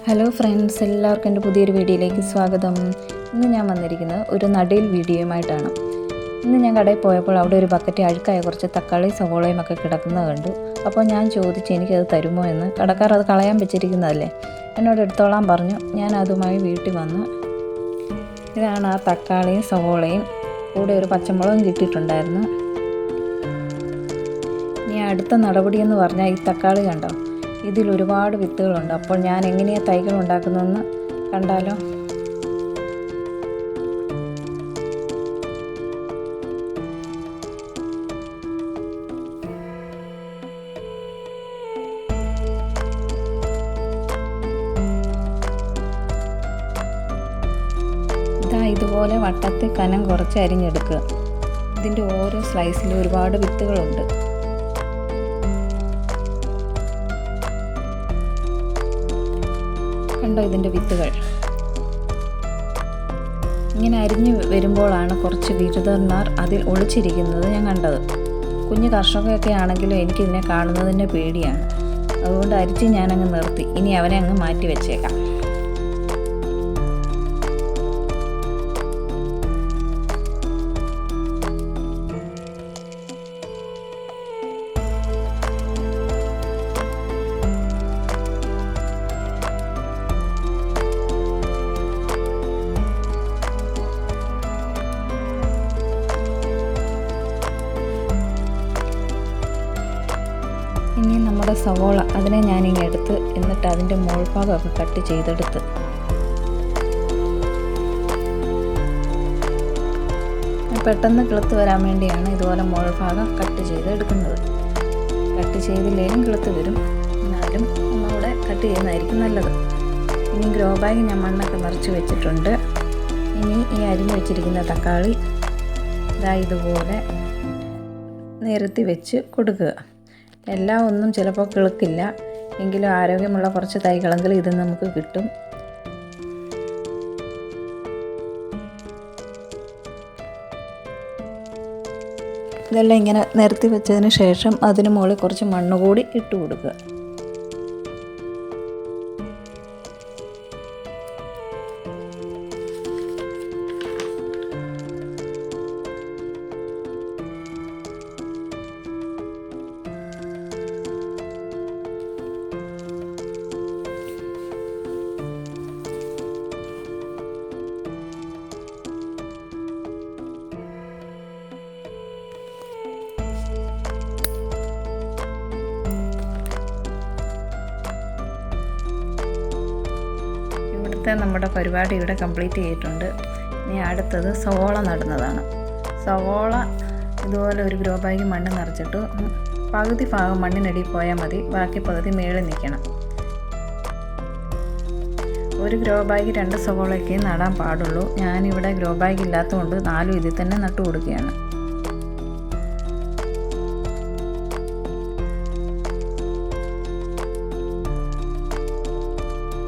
Hello friends, എല്ലാവർക്കും എൻ്റെ പുതിയൊരു വീഡിയോയിലേക്ക് സ്വാഗതം. ഇന്ന് ഞാൻ വന്നിരിക്കുന്നത് ഒരു നടീൽ വീഡിയോയുമായിട്ടാണ്. ഇന്ന് ഞാൻ കടയിൽ പോയപ്പോൾ അവിടെ ഒരു ബക്കറ്റ് അഴുക്കായ കുറച്ച് തക്കാളി സവോളയും ഒക്കെ കിടക്കുന്നത് കണ്ടു. അപ്പോൾ ഞാൻ ചോദിച്ചു എനിക്കത് തരുമോ എന്ന്. കടക്കാർ അത് കളയാൻ വെച്ചിരിക്കുന്നതല്ലേ, എന്നോട് എടുത്തോളാൻ പറഞ്ഞു. ഞാൻ അതുമായി വീട്ടിൽ വന്നു. ഇതാണ് ആ തക്കാളിയും സവോളയും, കൂടെ ഒരു പച്ചമുളകും കിട്ടിയിട്ടുണ്ടായിരുന്നു. ഇനി അടുത്ത നടപടിയെന്ന് പറഞ്ഞാൽ ഈ തക്കാളി കണ്ടോ, ഇതിൽ ഒരുപാട് വിത്തുകളുണ്ട്. അപ്പോൾ ഞാൻ എങ്ങനെയാണ് തൈകൾ ഉണ്ടാക്കുന്നതെന്ന് കണ്ടാലോ. ഇതുപോലെ വട്ടത്തിൽ കനം കുറച്ച് അരിഞ്ഞെടുക്കുക. ഇതിൻ്റെ ഓരോ സ്ലൈസിലും ഒരുപാട് വിത്തുകളുണ്ട്. കണ്ടോ ഇതിൻ്റെ വിത്തുകൾ. ഇങ്ങനെ അരിഞ്ഞു വരുമ്പോഴാണ് കുറച്ച് ബിരുദന്മാർ അതിൽ ഒളിച്ചിരിക്കുന്നത് ഞാൻ കണ്ടത്. കുഞ്ഞു കർഷകയൊക്കെ ആണെങ്കിലും എനിക്കിതിനെ കാണുന്നതിൻ്റെ പേടിയാണ്. അതുകൊണ്ട് അരിച്ച് ഞാനങ്ങ് നിർത്തി. ഇനി അവനെ അങ്ങ് മാറ്റി വെച്ചേക്കാം. ഇനി നമ്മുടെ സവോള, അതിനെ ഞാനിങ്ങനെ എടുത്ത് എന്നിട്ട് അതിൻ്റെ മോൾഭാഗമൊക്കെ കട്ട് ചെയ്തെടുത്ത് പെട്ടെന്ന് കിളുത്ത് വരാൻ വേണ്ടിയാണ് ഇതുപോലെ മോൾഭാഗം കട്ട് ചെയ്തെടുക്കുന്നത്. കട്ട് ചെയ്തില്ലേലും കിളുത്ത് വരും, എന്നാലും ഒന്നുകൂടെ കട്ട് ചെയ്യുന്നതായിരിക്കും നല്ലത്. ഇനി ഗ്രോ ബാഗ് ഞാൻ മണ്ണൊക്കെ നിറച്ച് വെച്ചിട്ടുണ്ട്. ഇനി ഈ അരിഞ്ഞ് വെച്ചിരിക്കുന്ന തക്കാളി ഇതുപോലെ നിരത്തി വെച്ച് കൊടുക്കുക. എല്ലാം ഒന്നും ചിലപ്പോൾ കിളുക്കില്ല, എങ്കിലും ആരോഗ്യമുള്ള കുറച്ച് തൈകളെങ്കിലും ഇത് നമുക്ക് കിട്ടും. ഇതെല്ലാം ഇങ്ങനെ നിരത്തി വെച്ചതിന് ശേഷം അതിന് മുകളിൽ കുറച്ച് മണ്ണ് കൂടി ഇട്ട് കൊടുക്കുക. നമ്മുടെ പരിപാടി ഇവിടെ കംപ്ലീറ്റ് ചെയ്തിട്ടുണ്ട്. ഇനി അടുത്തത് സവോള നടുന്നതാണ്. സവോള ഇതുപോലെ ഒരു ഗ്രോ ബാഗ് മണ്ണ് നിറച്ചിട്ട് പകുതി ഭാഗം മണ്ണിനടിയിൽ പോയാൽ മതി, ബാക്കി പകുതി മേളിൽ നിൽക്കണം. ഒരു ഗ്രോ ബാഗ് 2 സവോളയൊക്കെ നടാൻ പാടുള്ളൂ. ഞാനിവിടെ ഗ്രോ ബാഗ് ഇല്ലാത്തതുകൊണ്ട് 4 ഇതിൽ തന്നെ നട്ടു കൊടുക്കുകയാണ്.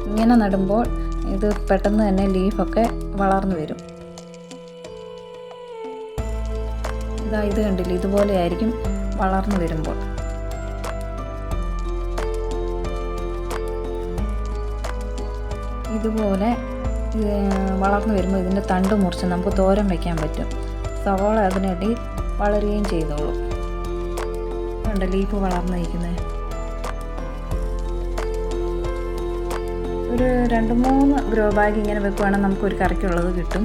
ഇങ്ങനെ നടുമ്പോൾ ഇത് പെട്ടെന്ന് തന്നെ ലീഫൊക്കെ വളർന്നു വരും. ഇത് കണ്ടില്ല, ഇതുപോലെ ആയിരിക്കും വളർന്നു വരുമ്പോൾ. ഇതുപോലെ വളർന്നു വരുമ്പോൾ ഇതിൻ്റെ തണ്ട് മുറിച്ച് നമുക്ക് തോരൻ വയ്ക്കാൻ പറ്റും. സവോള അതിനിടയിൽ വളരുകയും ചെയ്തോളും. കണ്ട ലീഫ് വളർന്നു നിൽക്കുന്നത്. ഒരു 2-3 ഗ്രോ ബാഗ് ഇങ്ങനെ വെക്കുവാണെങ്കിൽ നമുക്കൊരു കറിക്കുള്ളത് കിട്ടും.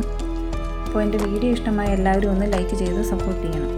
അപ്പോൾ എൻ്റെ വീഡിയോ ഇഷ്ടമായ എല്ലാവരും ഒന്ന് ലൈക്ക് ചെയ്ത് സപ്പോർട്ട് ചെയ്യണം.